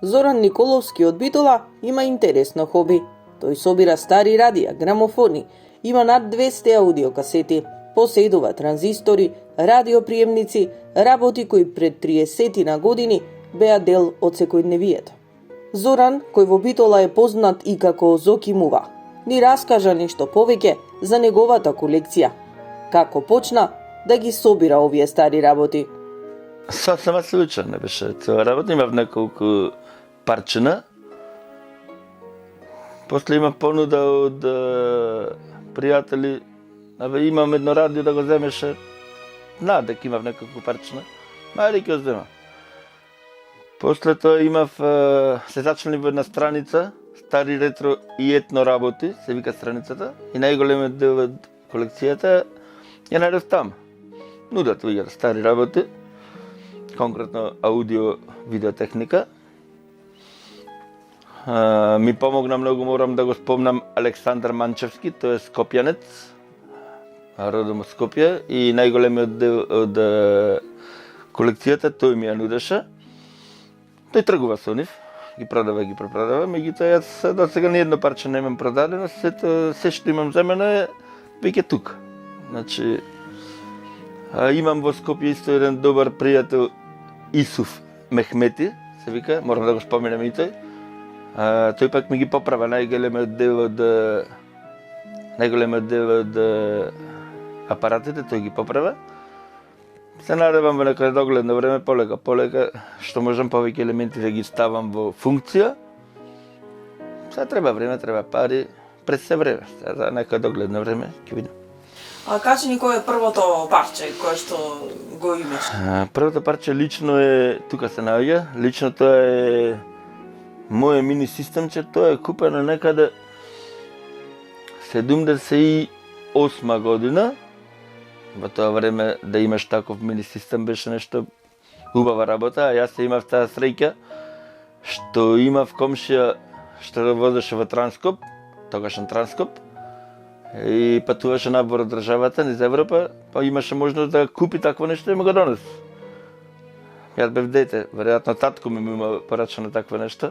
Зоран Николовски од Битола има интересно хоби. Тој собира стари радија, грамофони, има над 200 аудиокасети, поседува транзистори, радиоприемници, работи кои пред 30 на години беа дел од секојдневието. Зоран, кој во Битола е познат и како Зоки Мува, ни раскажа нешто повеќе за неговата колекција. Како почна да ги собира овие стари работи. Сама случајно беше тоа работа, имав неколку парчина. После има понуда од пријатели, имам едно радио да го земеше, дека имав неколку парчина, мајде ќе го зема. После тоа имав, се зачнали во една страница, стари ретро и етно работи, се вика страницата, и најголемиот дел од колекцијата ја најдов таму. Нудат луѓето стари работи, конкретно аудио видеотехника. Ми помогна многу, морам да го спомнам, Александар Манчевски, тој е скопјанец, родом од Скопје, и најголемиот дел од колекцијата тој ми ја нудеше. Тој тргува со нив, ги продава, ги препродава, меѓутоа јас до сега ни едно парче немам продадено, се што имам земено е веќе тука. Значи, имам во Скопје исто еден добар пријател, Исуф Мехмети, се вика, морам да го споменам и тој. Тој пак ми ги поправа најголемиот дел од апаратите, тој ги поправа. Се надевам во некој догледно време, полека, што можам повеќе елементи да ги ставам во функција. Сега треба време, треба пари, пред се време, за некој догледно време, ќе видам. А кажи ни кој е првото парче кое што го имаш? Првото парче лично е, тука се наоѓа, лично тоа е моје мини системче, тоа е купено некаде 78 година. Во тоа време да имаш таков мини систем беше нешто убава работа, а јас имав таа среќа што имав комшија што возеше во Транскоп, тогашен Транскоп, и патуваше надвор од државата низ Европа, па имаше можност да купи такво нешто и ме го донесе. Јас бев дете, веројатно татко ми има порачано такво нешто.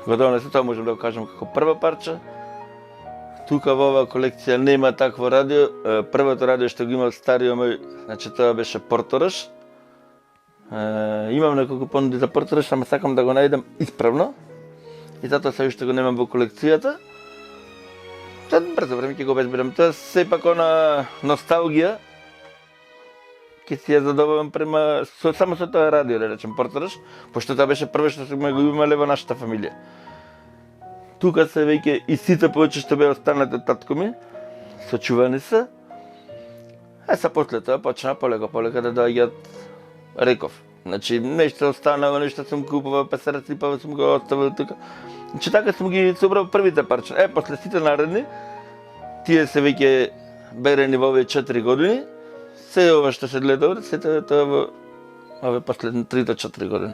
Го донесе, тоа можам да го кажам како прво парче. Тука во оваа колекција нема такво радио. Првото радио што го имал стариот мој, значи тоа беше Портораш. Имам неколку понуди за Портораш, ама сакам да го најдам исправно. И затоа се уште го немам во колекцијата. За брзо време ќе го обезберам. Тоа сепак она носталгија. Ќе си ја задоволам само со тоа радио, да речем, Портораш, пошто тоа беше прво што сме го имале во нашата фамилија. Тука се веќе и сите повеќе што беа останати од татко ми, сочувани се. Са после тоа почна полека да доаѓаат, реков. Значи, нешто останало, нешто сум купувал, па се расипава, сум го оставил тука. Значи, така сум ги собрал првите парче. После сите наредни, тие се веќе берени во овие 4 години, се ова што се гледа овде, се тоа во овие последни 3 до 4 години.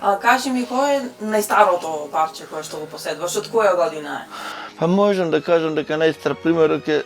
А кажи ми, кој е најстарото парче кое што го поседуваш, од која година е? Па можам да кажам дека најстар примерок е,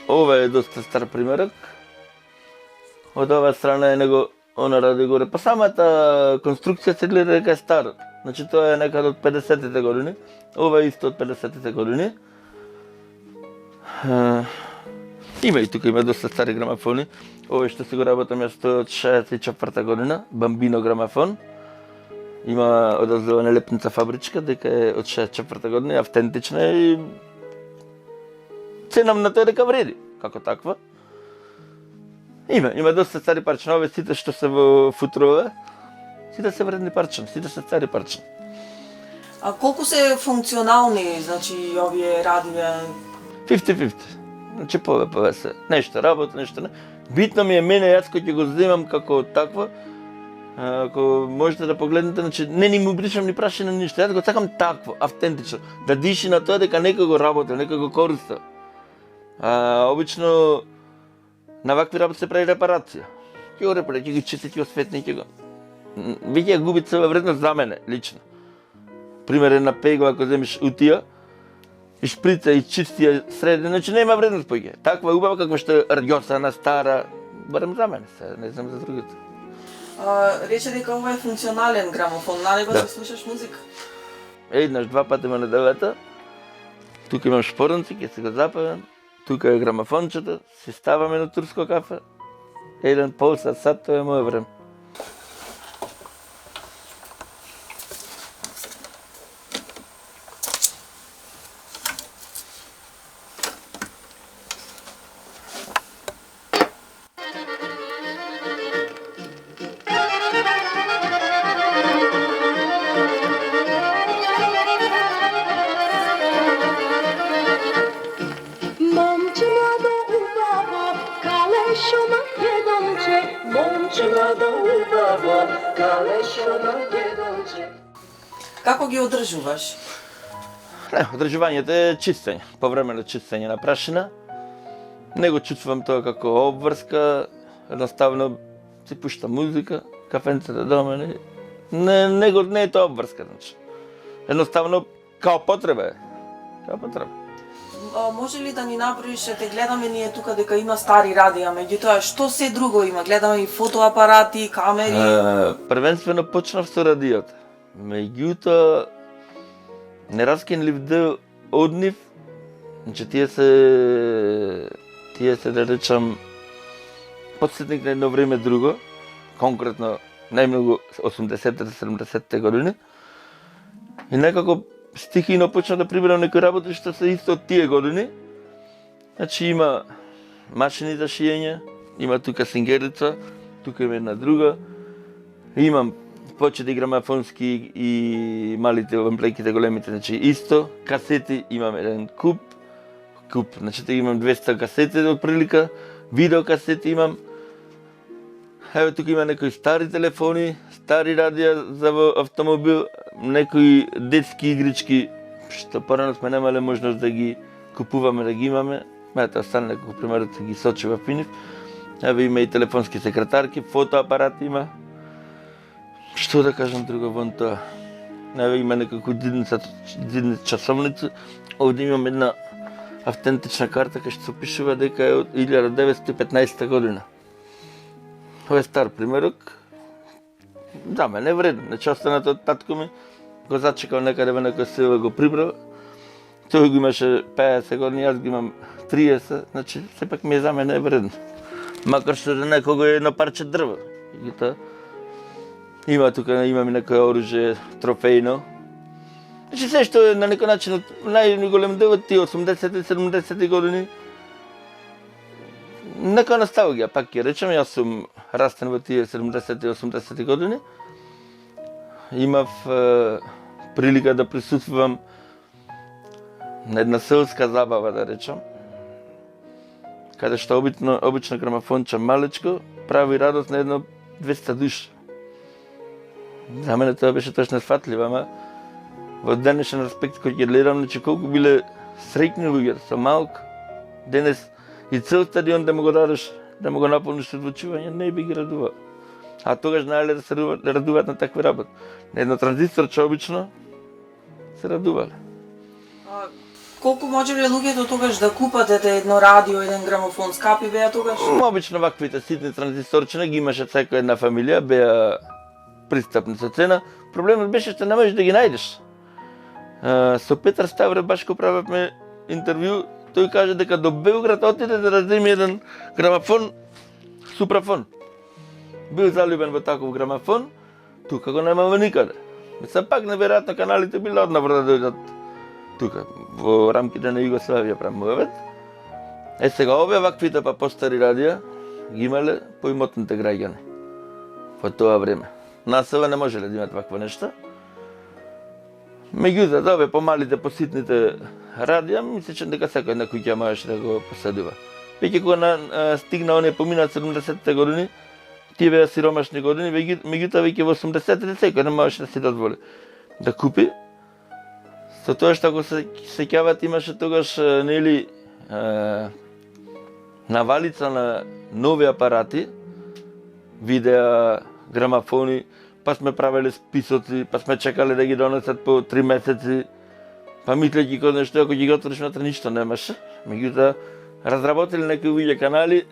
ова е доста стар примерок. Од оваа страна е него, она ради горе. Па самата конструкција се гледа дека е стара. Значи тоа е некаде од 50-тите години. Ова е исто од 50-тите години. Има и тука, има доста стари грамафони. Овој што си го работам јас од 64-та година, Бамбино грамафон. Има одозова нелепница фабричка, дека е од 64-та година, автентична и ценам на тоа дека вреди, како таква. Има доста стари парчина, овие сите што се во футрове, сите се вредни парчина, сите се стари парчина. А колку се функционални, значи, овие радиа? 50-50. Значи пове се. Нешто работа, нешто не. Битно ми е мене, јас кој ќе го земам како такво, ако можете да погледнете, значи не ни му бришам ни прашина ништо. Јас го сакам такво, автентично, да диши на тоа дека некој го работи, некој го користи. Обично на вакви работи се прави репарација. Ќе го репари, ќе ги чисти, ќе го осветни, ќе го. Веќе губи цела вредност за мене лично. Пример една пегла, ако земиш утија, и шприца и чисти ја среди, значи нема вредност поќе. Таква убава како што е рѓосана, стара, барем за мене се, не знам за другите. Рече дека ова е функционален грамофон, нали го Да. се слушаш музика? Еднаш, два пати на неделата. Тука имам шпоренци, ќе се го запалам. Тука е грамофончето, се ставаме на турско кафе. Еден пол сат, тоа е моје време. Momče mlado ubavo, kalešo na jedonče. Momče mlado ubavo, kalešo na jedonče. Како ги одржуваш? Не, одржувањето е чистење, повремено чистење на прашина. Не го чувствувам тоа како обврска, едноставно си пушта музика, кафенцето дома, не е тоа обврска, значи. Едноставно као потреба е. Као потреба. Може ли да ни наброиш, те гледаме ние тука дека има стари радија, меѓутоа што се друго има? Гледаме и фотоапарати, камери. Првенствено почнав со радиото. Меѓутоа, не раскинлив дел од нив, значи тие се да речам подсетник на едно време друго, конкретно најмногу 80-70 години. И некако стихино почна да прибирам некои работи што се исто од тие години. Значи има машини за шиење, има тука сингерица, тука има една друга. Имам почети грамофонски и малите амплејките големите, значи исто. Касети имам еден куп, значи имам 200 касети од прилика, видеокасети имам. Еве тука има некои стари телефони, стари радија за автомобил, некои детски игрички, што порано сме немале можност да ги купуваме, да ги имаме. Ето, стане некако примерот ги сочи во Пинив. Еве има и телефонски секретарки, фотоапарат има. Што да кажам друго вон тоа? Еве има некако дидница часовница. Овде имам една автентична карта кај што се пишува дека е од 1915 година. Ова е стар примерок. За мене е вреден. Значи останато од татко ми го зачекал некаде во некој село, го прибрал. Тој го имаше 50 години, јас го имам 30, значи сепак ми е за мене е вреден. Макар што за некого е едно парче дрво. Има тука, имаме некој оружје трофејно. Значи се што е на некој начин од најголем дел од тие 80-70 години. Нека носталгија, пак ќе речем, јас сум растен во тие 70-80 години. Имав прилика да присуствувам на една селска забава, да речем, каде што обично грамофонче малечко прави радост на едно 200 души. За мене тоа беше точно сфатливо, ама во денешен аспект кој ќе гледам, значи колку биле среќни луѓе со малку, денес и цел стадион да му го дадеш, да му го наполниш со одлучување, не би ги радувал. А тогаш знаеле да се радуваат на такви работи. На едно транзисторче обично се радувале. Колку можеле луѓето тогаш да купат едно радио, еден грамофон, скапи беа тогаш? Обично ваквите ситни транзисторчина ги имаше секоја една фамилија, беа пристапни со цена. Проблемот беше што не можеш да ги најдеш. Со Петар Ставре баш го правевме интервју, тој каже дека до Белград отиде да земи еден грамофон, супрафон. Бил залюбен во таков грамофон, тука го немава никаде. Се пак неверојатно каналите биле однапред да дојдат тука, во рамките на Југославија прамуват. Сега овие ваквите па постари радија ги имале поимотните граѓани во тоа време. Насела не можеле да имат вакво нешто. Меѓутоа, за овие помалите, поситните радија, мислечам дека секој една куќа можеше да го посадува. Веќе кога стигна оние поминат 70-те години, тие беа сиромашни години, меѓутоа веќе во 80-те секој не можеше да си дозволи да купи. Со тоа што ако се сеќават имаше тогаш нели навалица на нови апарати, видеа, грамофони, па сме правеле списоци, па сме чекале да ги донесат по 3 месеци, па мислејќи кога нешто ако ги го отвориш внатре ништо немаше. Меѓутоа разработиле некои луѓе канали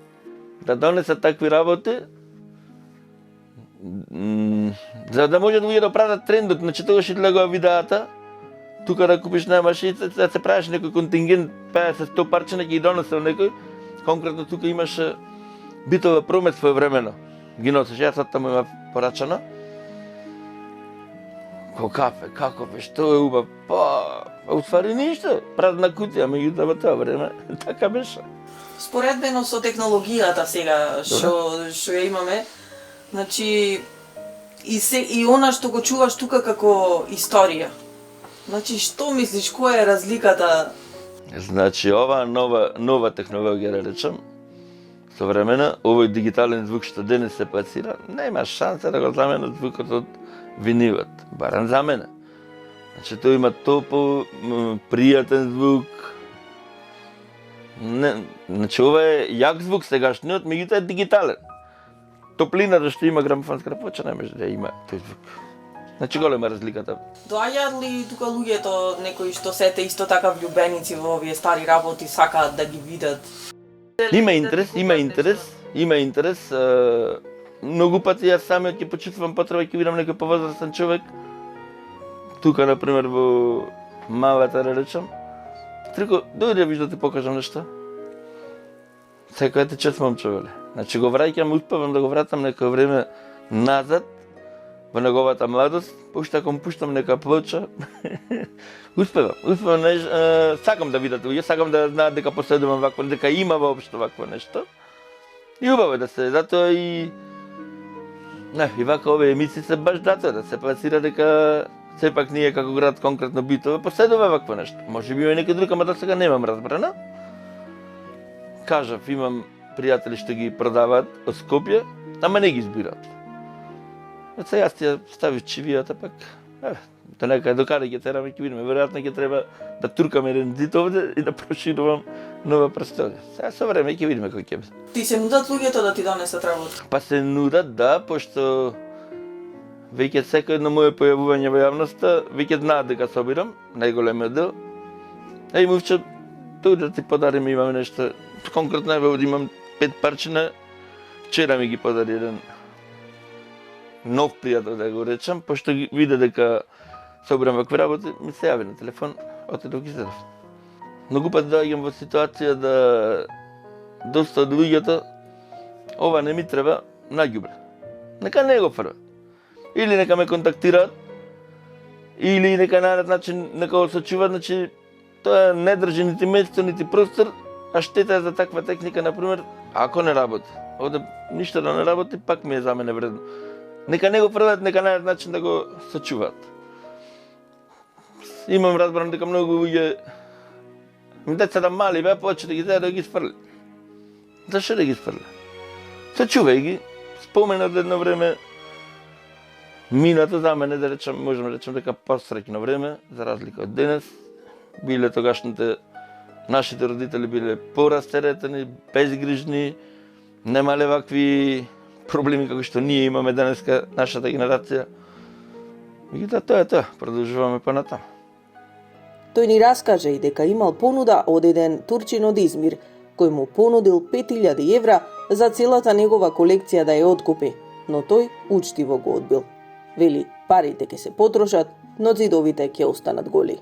да донесат такви работи. За да може луѓе да пратат трендот, значи тогаш излегува видеата, тука да купиш немаш и да се правиш некој контингент 50-100 парчета ќе ги донесел некој. Конкретно тука имаше битова промет своевремено. Ги носиш, јас сад таму има порачано. Кафе, како бе, што е убав? Па, уствари ништо, празна кутија, меѓутоа во тоа време така беше. Споредбено со технологијата сега што ја имаме, значи и она што го чуваш тука како историја. Значи што мислиш, која е разликата? Значи ова нова технологија да речем, современа, овој дигитален звук што денес се пласира, нема шанса да го замени звукот од винилот, барем за мене. Значи тој има топол, пријатен звук. Не, значи ова е јак звук сегашниот, меѓутоа е дигитален. Топлината што има грамофонска плоча не може да има тој звук. Значи голема разликата. Доаѓаат ли тука луѓето некои што сете исто така влюбеници во овие стари работи, сакаат да ги видат? Има интерес. Многу пати јас самиот ќе почувствувам потреба ќе видам некој повозрастен човек. Тука, например, во Малата, да речем. Трико, дојди да виж да ти покажам нешто. Секој те чест момче, веле. Значи го враќам, успевам да го вратам некој време назад, во неговата младост, пуштам нека плоча. Успевам, сакам да видат луѓе, сакам да знаат дека поседувам вакво, дека има воопшто вакво нешто. И убаво е да се, затоа и вака овие емисии се баш затоа да се пласира дека сепак ние како град конкретно Битола поседува вакво нешто. Може би има некој друг, ама досега немам разбрано. Кажав, имам пријатели што ги продаваат од Скопје, ама не ги избираат. Сега јас ја ставив чивијата, пак, до некај до каде ќе тераме, ќе видиме. Веројатно ќе треба да туркам еден зид овде и да проширувам нова престолја. Сега со време ќе видиме кој ќе биде. Ти се нудат луѓето да ти донесат работа? Па се нудат, да, пошто веќе секој едно моје појавување во јавноста, веќе знаат дека собирам, најголемиот дел. Еј, мувче, тук да ти подарим, имам нешто. Конкретно имам 5 парчина, вчера ми ги подари еден нов пријател, да го речам, пошто виде дека собирам вакви работи, ми се јави на телефон, отидов ги зедов. Многу пат доаѓам во ситуација да доста од луѓето, ова не ми треба, наѓубре. Нека не го фрва. Или нека ме контактираат, или нека најдат начин, нека го сочуваат, значи тоа не држи нити место, нити простор, а штета е за таква техника, например, ако не работи. Овде ништо да не работи, пак ми е за мене вредно. Нека не го фрлат, нека најдат начин да го сочуваат. Имам разбран дека многу луѓе децата мали беа, почне да ги зеде да ги сфрли. Зашто да ги сфрли? Сочувај ги, споменат едно време, минато за мене, да речем, можеме да речем дека посреќно време, за разлика од денес, биле тогашните нашите родители биле порастеретени, безгрижни, немале вакви проблеми како што ние имаме денеска, нашата генерација. Меѓутоа тоа е тоа, продолжуваме понатаму. Тој ни раскаже и дека имал понуда од еден турчин од Измир, кој му понудил 5000 евра за целата негова колекција да ја откупи, но тој учтиво го одбил. Вели, парите ќе се потрошат, но зидовите ќе останат голи.